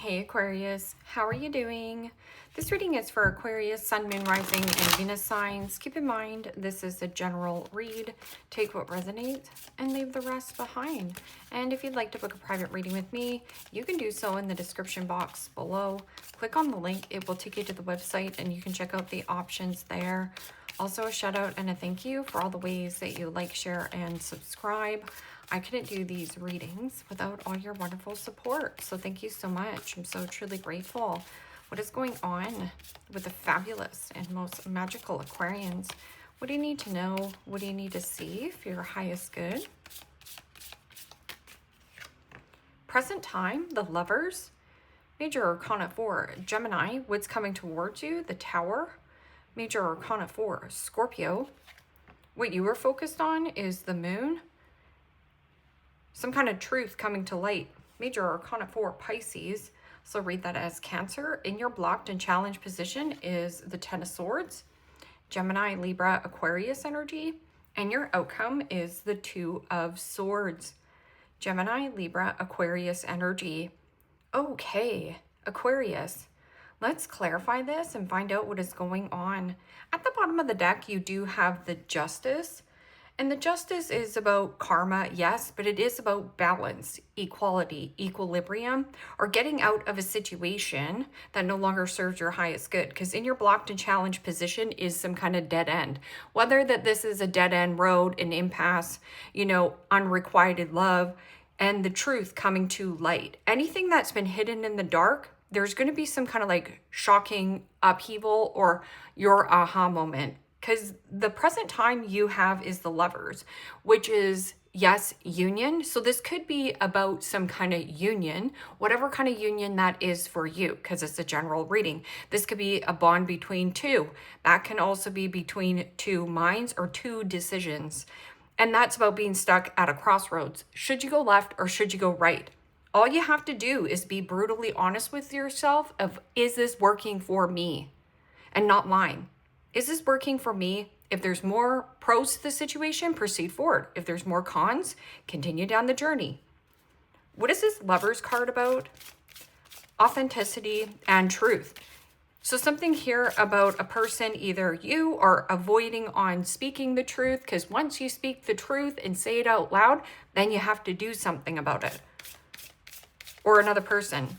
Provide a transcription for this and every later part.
Hey Aquarius, how are you doing? This reading is for Aquarius, Sun, Moon, Rising, and Venus signs. Keep in mind, this is a general read. Take what resonates and leave the rest behind. And if you'd like to book a private reading with me, you can do so in the description box below. Click on the link, it will take you to the website and you can check out the options there. Also a shout out and a thank you for all the ways that you like, share, and subscribe. I couldn't do these readings without all your wonderful support. So thank you so much. I'm so truly grateful. What is going on with the fabulous and most magical Aquarians? What do you need to know? What do you need to see for your highest good? Present time, the Lovers. Major Arcana 4, Gemini, what's coming towards you? The Tower. Major Arcana 4, Scorpio. What you were focused on is the Moon. Some kind of truth coming to light. Major Arcana 4, Pisces. So read that as Cancer. In your blocked and challenged position is the Ten of Swords. Gemini, Libra, Aquarius energy. And your outcome is the Two of Swords. Gemini, Libra, Aquarius energy. Okay, Aquarius. Let's clarify this and find out what is going on. At the bottom of the deck, you do have the Justice. And the Justice is about karma, yes, but it is about balance, equality, equilibrium, or getting out of a situation that no longer serves your highest good. Because in your blocked and challenged position is some kind of dead end. Whether that this is a dead end road, an impasse, unrequited love, and the truth coming to light. Anything that's been hidden in the dark, there's going to be some kind of like shocking upheaval or your aha moment. Because the present time you have is the Lovers, which is, yes, union. So this could be about some kind of union, whatever kind of union that is for you, because it's a general reading. This could be a bond between two. That can also be between two minds or two decisions. And that's about being stuck at a crossroads. Should you go left or should you go right? All you have to do is be brutally honest with yourself of, is this working for me? And not lying. Is this working for me? If there's more pros to the situation, proceed forward. If there's more cons, continue down the journey. What is this Lovers card about? Authenticity and truth. So something here about a person, either you are avoiding on speaking the truth, because once you speak the truth and say it out loud, then you have to do something about it. Or another person.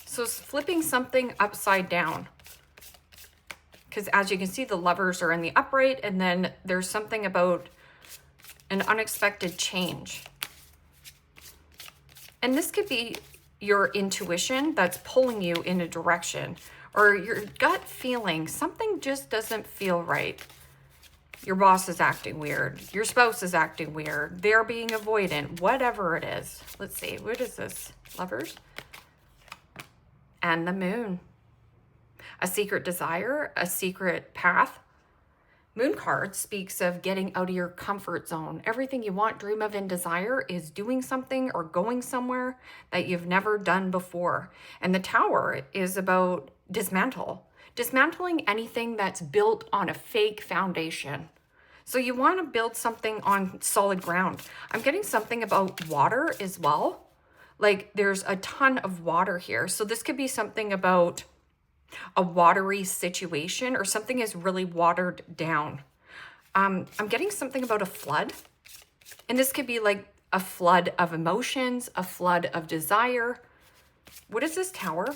So it's flipping something upside down. Because as you can see, the Lovers are in the upright, and then there's something about an unexpected change. And this could be your intuition that's pulling you in a direction, or your gut feeling. Something just doesn't feel right. Your boss is acting weird. Your spouse is acting weird. They're being avoidant. Whatever it is. Let's see. What is this? Lovers? And the Moon. A secret desire, a secret path. Moon card speaks of getting out of your comfort zone. Everything you want, dream of, and desire is doing something or going somewhere that you've never done before. And the Tower is about dismantling anything that's built on a fake foundation. So you want to build something on solid ground. I'm getting something about water as well. Like there's a ton of water here. So this could be something about a watery situation, or something is really watered down. I'm getting something about a flood, and this could be like a flood of emotions, a flood of desire. What is this Tower?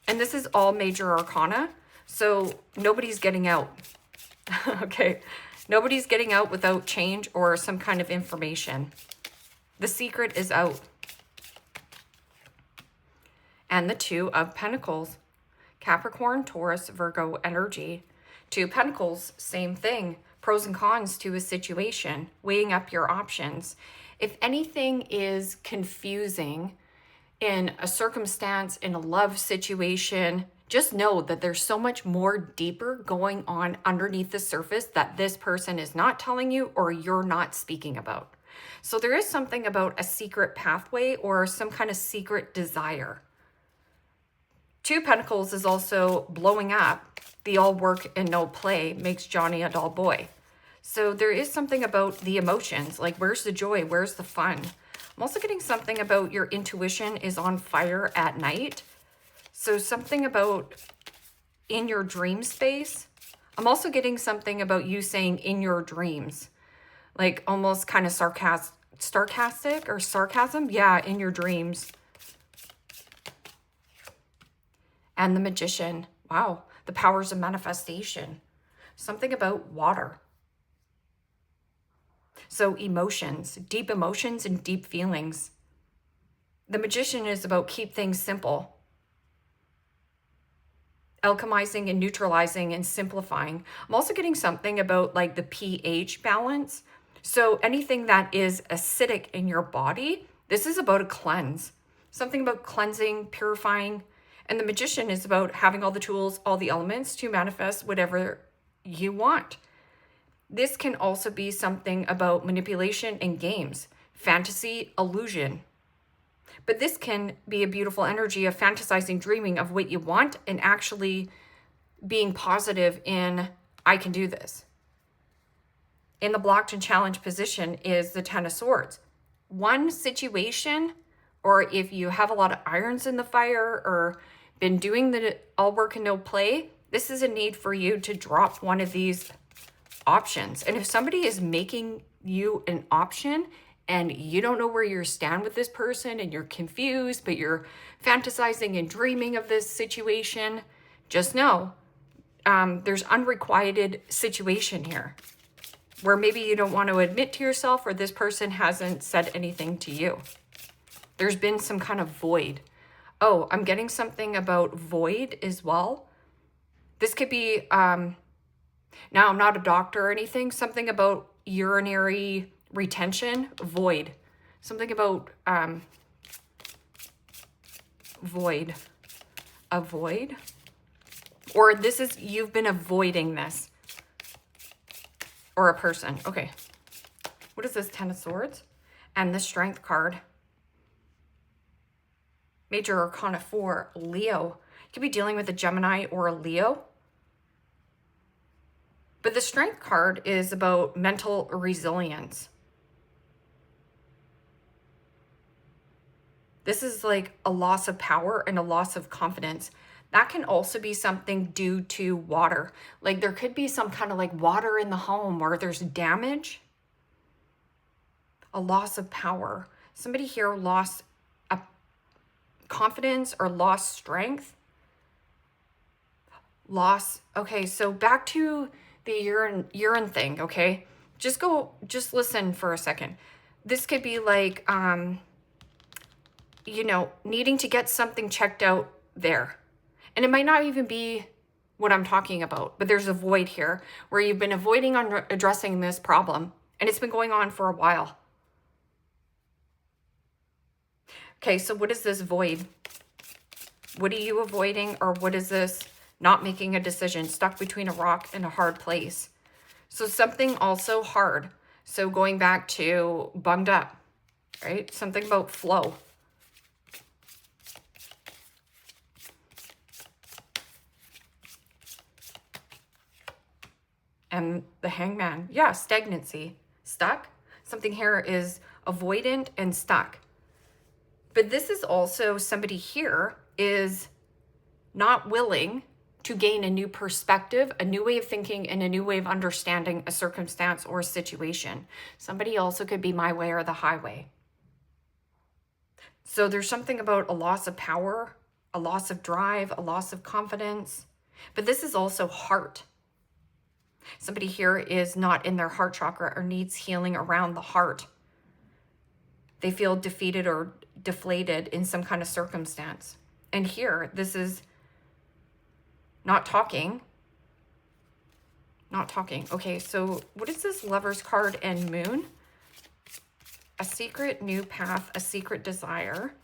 And this is all major arcana, so nobody's getting out. Okay, nobody's getting out without change or some kind of information. The secret is out. And the Two of Pentacles, Capricorn, Taurus, Virgo energy. Two of Pentacles, same thing. Pros and cons to a situation, weighing up your options. If anything is confusing in a circumstance, in a love situation, just know that there's so much more deeper going on underneath the surface that this person is not telling you or you're not speaking about. So there is something about a secret pathway or some kind of secret desire. Two of Pentacles is also blowing up. The all work and no play makes Johnny a dull boy. So there is something about the emotions, like where's the joy, where's the fun? I'm also getting something about your intuition is on fire at night. So something about in your dream space. I'm also getting something about you saying in your dreams, like almost kind of sarcastic or sarcasm. Yeah, in your dreams. And the Magician. Wow, the powers of manifestation. Something about water. So emotions, deep emotions and deep feelings. The Magician is about keep things simple. Alchemizing and neutralizing and simplifying. I'm also getting something about like the pH balance. So anything that is acidic in your body, this is about a cleanse. Something about cleansing, purifying. And the Magician is about having all the tools, all the elements to manifest whatever you want. This can also be something about manipulation and games, fantasy, illusion. But this can be a beautiful energy of fantasizing, dreaming of what you want and actually being positive in, I can do this. In the blocked and challenged position is the Ten of Swords. One situation, or if you have a lot of irons in the fire or been doing the all work and no play, this is a need for you to drop one of these options. And if somebody is making you an option and you don't know where you stand with this person and you're confused, but you're fantasizing and dreaming of this situation, just know there's unrequited situation here where maybe you don't want to admit to yourself or this person hasn't said anything to you. There's been some kind of void. Oh, I'm getting something about void as well. This could be, now I'm not a doctor or anything, something about urinary retention, void. Something about void. Avoid. Or this is, you've been avoiding this. Or a person. Okay. What is this? Ten of Swords? And the Strength card. Major Arcana 4, Leo. You could be dealing with a Gemini or a Leo. But the Strength card is about mental resilience. This is like a loss of power and a loss of confidence. That can also be something due to water. Like there could be some kind of like water in the home or there's damage. A loss of power. Somebody here lost a confidence or lost strength. Loss. Okay, so back to the urine thing, okay? Just listen for a second. This could be like, you know, needing to get something checked out there. And it might not even be what I'm talking about, but there's a void here where you've been avoiding on addressing this problem and it's been going on for a while. Okay, so what is this void? What are you avoiding, or what is this not making a decision, stuck between a rock and a hard place? So something also hard. So going back to bunged up, right? Something about flow. And the Hangman, yeah, stagnancy, stuck. Something here is avoidant and stuck. But this is also somebody here is not willing to gain a new perspective, a new way of thinking, and a new way of understanding a circumstance or a situation. Somebody also could be my way or the highway. So there's something about a loss of power, a loss of drive, a loss of confidence. But this is also heart. Somebody here is not in their heart chakra or needs healing around the heart. They feel defeated or deflated in some kind of circumstance. And here, this is not talking. Not talking. Okay, so what is this Lover's card and Moon? A secret new path, a secret desire.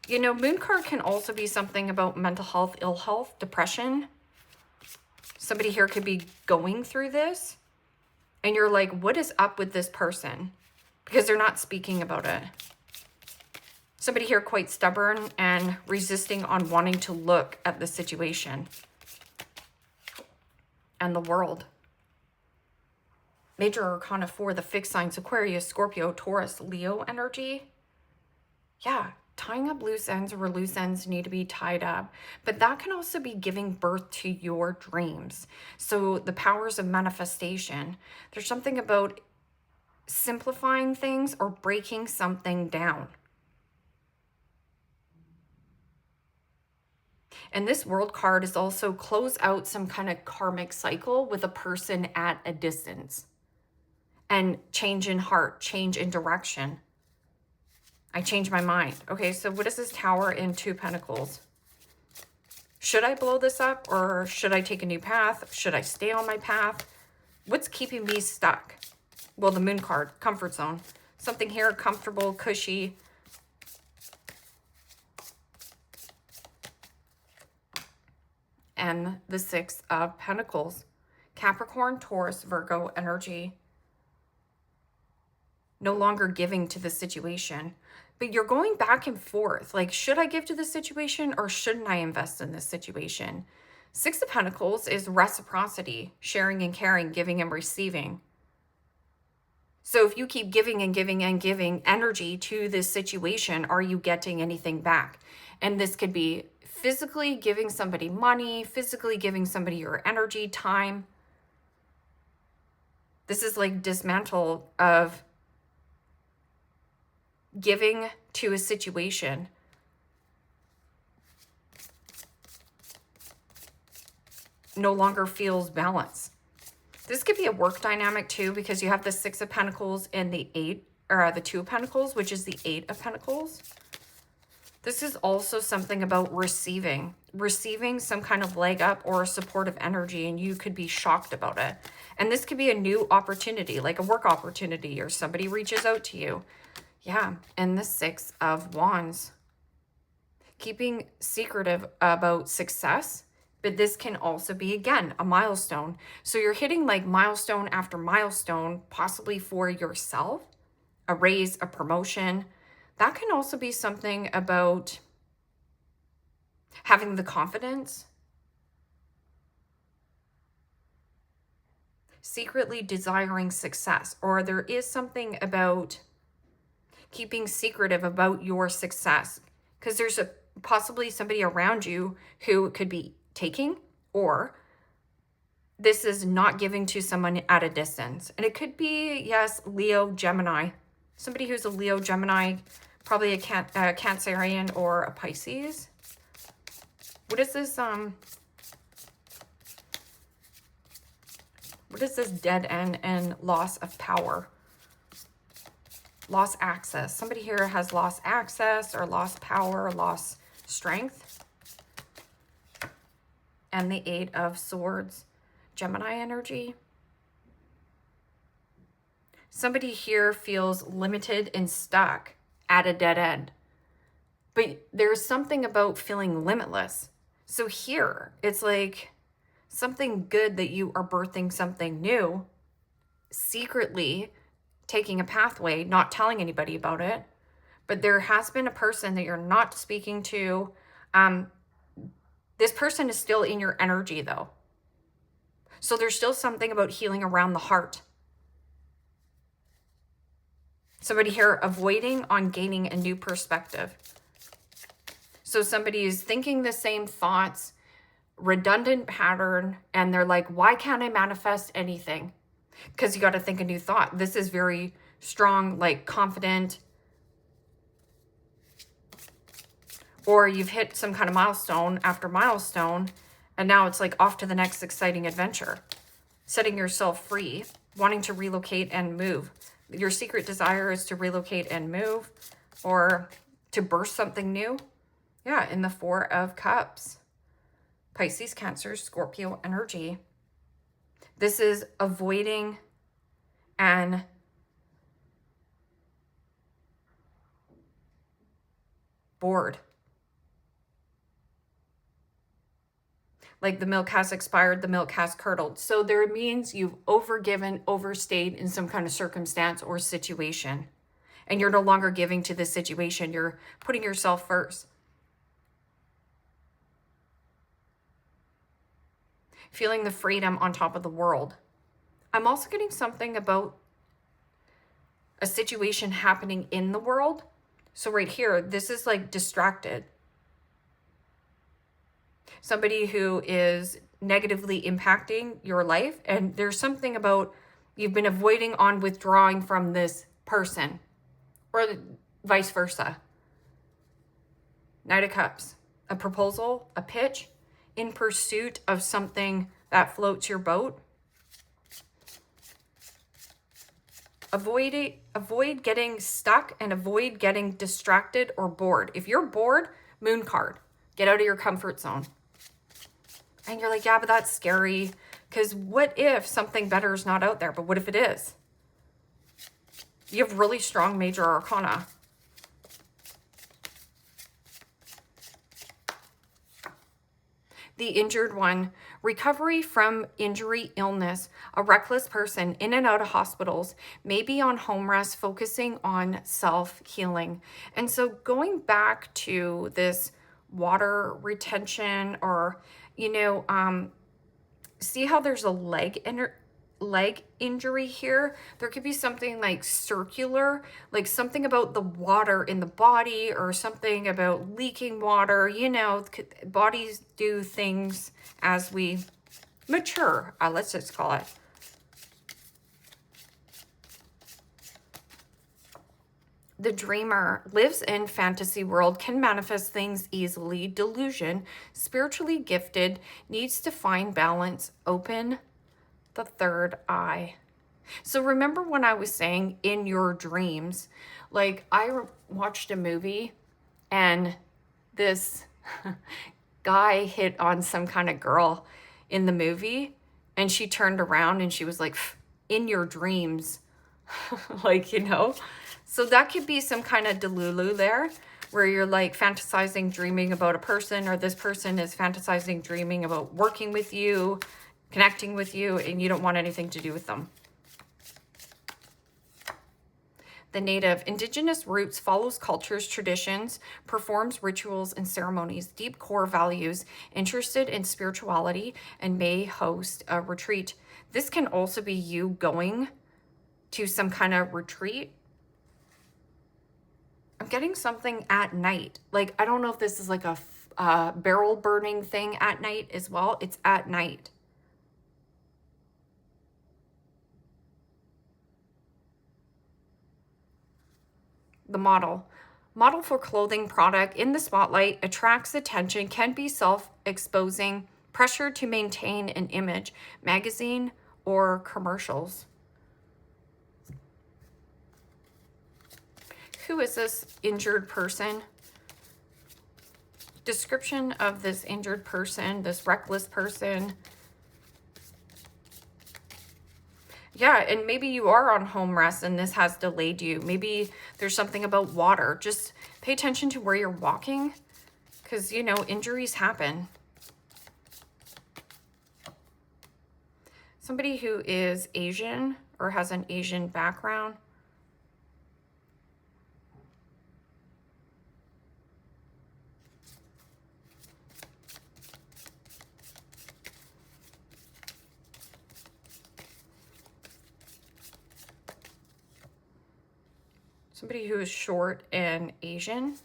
You know, Moon card can also be something about mental health, ill health, depression. Somebody here could be going through this. And you're like, what is up with this person? Because they're not speaking about it. Somebody here quite stubborn and resisting on wanting to look at the situation. And the World. Major Arcana 4, the fixed signs, Aquarius, Scorpio, Taurus, Leo energy. Yeah, tying up loose ends where loose ends need to be tied up. But that can also be giving birth to your dreams. So the powers of manifestation, there's something about simplifying things or breaking something down. And this world card is also close out some kind of karmic cycle with a person at a distance. And change in heart, change in direction. I changed my mind. Okay, so what is this Tower in 2 Pentacles? Should I blow this up or should I take a new path? Should I stay on my path? What's keeping me stuck? Well, the Moon card, comfort zone. Something here, comfortable, cushy. And the 6 of Pentacles. Capricorn, Taurus, Virgo energy. No longer giving to the situation. But you're going back and forth. Like, should I give to this situation or shouldn't I invest in this situation? 6 of Pentacles is reciprocity, sharing and caring, giving and receiving. So if you keep giving and giving and giving energy to this situation, are you getting anything back? And this could be physically giving somebody money, physically giving somebody your energy, time. This is like dismantle of giving to a situation. No longer feels balanced. This could be a work dynamic too, because you have the 6 of Pentacles and the 8 or the 2 of Pentacles, which is the 8 of Pentacles. This is also something about receiving some kind of leg up or supportive energy, and you could be shocked about it. And this could be a new opportunity, like a work opportunity, or somebody reaches out to you. Yeah, and the 6 of Wands. Keeping secretive about success, but this can also be, again, a milestone. So you're hitting like milestone after milestone, possibly for yourself, a raise, a promotion. That can also be something about having the confidence, secretly desiring success, or there is something about keeping secretive about your success, because there's possibly somebody around you who could be taking, or this is not giving to someone at a distance. And it could be, yes, Leo, Gemini, somebody who's a Leo, Gemini, probably a Cancerian or a Pisces. What is this? What is this dead end and loss of power? Lost access. Somebody here has lost access or lost power, or lost strength. And the 8 of Swords, Gemini energy. Somebody here feels limited and stuck at a dead end. But there's something about feeling limitless. So here, it's like something good that you are birthing something new, secretly taking a pathway, not telling anybody about it. But there has been a person that you're not speaking to. This person is still in your energy though. So there's still something about healing around the heart. Somebody here avoiding on gaining a new perspective. So somebody is thinking the same thoughts, redundant pattern, and they're like, why can't I manifest anything? Because you got to think a new thought. This is very strong, like confident. Or you've hit some kind of milestone after milestone, and now it's like off to the next exciting adventure. Setting yourself free, wanting to relocate and move. Your secret desire is to relocate and move, or to birth something new. Yeah, in the 4 of Cups. Pisces, Cancer, Scorpio energy. This is avoiding and bored. Like the milk has expired, the milk has curdled. So there means you've overgiven, overstayed in some kind of circumstance or situation. And you're no longer giving to this situation. You're putting yourself first. Feeling the freedom on top of the world. I'm also getting something about a situation happening in the world, So right here, this is like distracted. Somebody who is negatively impacting your life. And there's something about you've been avoiding on withdrawing from this person, or vice versa. Knight of Cups, a proposal, a pitch, in pursuit of something that floats your boat. Avoid getting stuck and avoid getting distracted or bored. If you're bored, moon card. Get out of your comfort zone. And you're like, yeah, but that's scary. Because what if something better is not out there? But what if it is? You have really strong major arcana. The injured one, recovery from injury, illness, a reckless person in and out of hospitals, maybe on home rest, focusing on self-healing. And so going back to this water retention, or, you know, see how there's a leg injury here? There could be something like circular, like something about the water in the body, or something about leaking water. You know, bodies do things as we mature, let's just call it. The dreamer lives in fantasy world, can manifest things easily, delusion, spiritually gifted, needs to find balance, open the third eye. So remember when I was saying in your dreams, like I watched a movie and this guy hit on some kind of girl in the movie, and she turned around and she was like, in your dreams. Like, you know, so that could be some kind of delulu there, where you're like fantasizing, dreaming about a person, or this person is fantasizing, dreaming about working with you, connecting with you, and you don't want anything to do with them. The native, indigenous roots, follows cultures, traditions, performs rituals and ceremonies, deep core values, interested in spirituality, and may host a retreat. This can also be you going to some kind of retreat. I'm getting something at night. Like, I don't know if this is like a barrel burning thing at night as well. It's at night. The model for clothing product in the spotlight, attracts attention, can be self-exposing, pressure to maintain an image, magazine or commercials. Who is this injured person? Description of this injured person, this reckless person. Yeah, and maybe you are on home rest and this has delayed you. Maybe there's something about water. Just pay attention to where you're walking, because, you know, injuries happen. Somebody who is Asian or has an Asian background. Somebody who is short and Asian.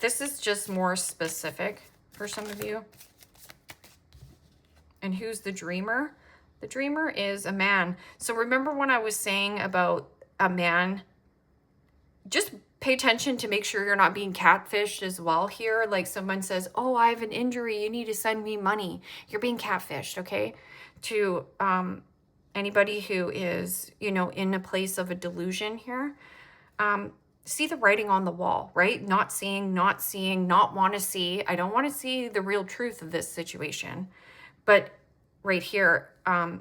This is just more specific for some of you. And who's the dreamer? The dreamer is a man. So remember when I was saying about a man, just pay attention to make sure you're not being catfished as well here. Like someone says, oh, I have an injury, you need to send me money. You're being catfished, okay? To anybody who is, you know, in a place of a delusion here. See the writing on the wall, right? Not seeing, not want to see. I don't want to see the real truth of this situation. But right here, no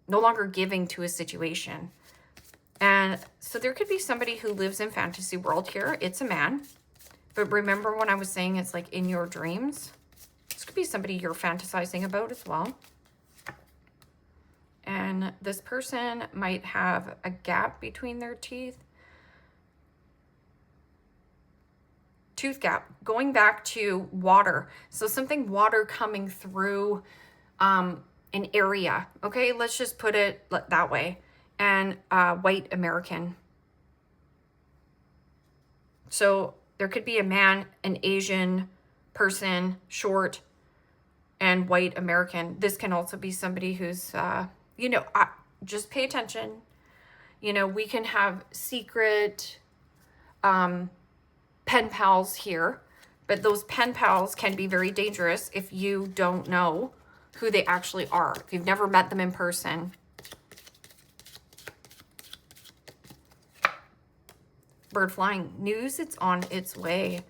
longer giving to a situation. And so there could be somebody who lives in fantasy world here. It's a man. But remember when I was saying it's like in your dreams? This could be somebody you're fantasizing about as well. And this person might have a gap between their teeth. Tooth gap. Going back to water. So something water coming through an area. Okay, let's just put it that way. And white American. So there could be a man, an Asian person, short, and white American. This can also be somebody who's, you know, just pay attention. You know, we can have secret pen pals here, but those pen pals can be very dangerous if you don't know who they actually are, if you've never met them in person. Bird flying news, it's on its way.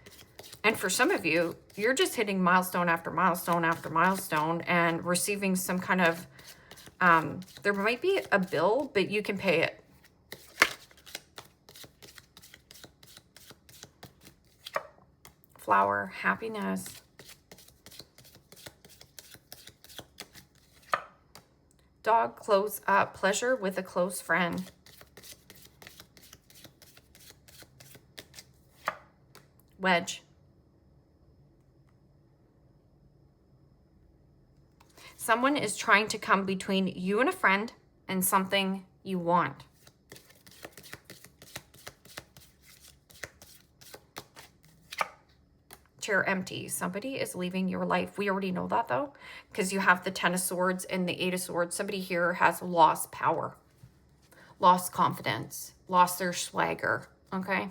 And for some of you, you're just hitting milestone after milestone after milestone and receiving some kind of, there might be a bill, but you can pay it. Flower, happiness. Dog, close up, pleasure with a close friend. Wedge. Someone is trying to come between you and a friend and something you want. Chair empty. Somebody is leaving your life. We already know that though, because you have the Ten of Swords and the Eight of Swords. Somebody here has lost power, lost confidence, lost their swagger, okay?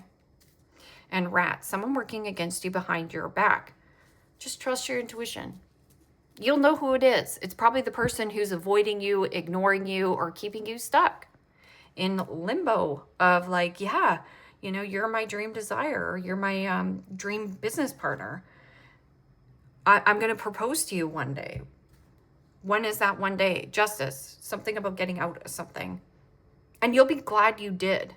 And rat, someone working against you behind your back. Just trust your intuition. You'll know who it is. It's probably the person who's avoiding you, ignoring you, or keeping you stuck in limbo of like, yeah, you know, you're my dream desire. Or you're my dream business partner. I'm going to propose to you one day. When is that one day? Justice. Something about getting out of something. And you'll be glad you did.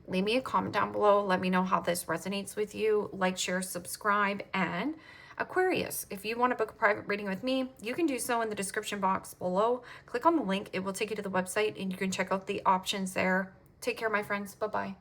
Leave me a comment down below. Let me know how this resonates with you. Like, share, subscribe, and Aquarius. If you want to book a private reading with me, you can do so in the description box below. Click on the link. It will take you to the website and you can check out the options there. Take care, my friends. Bye-bye.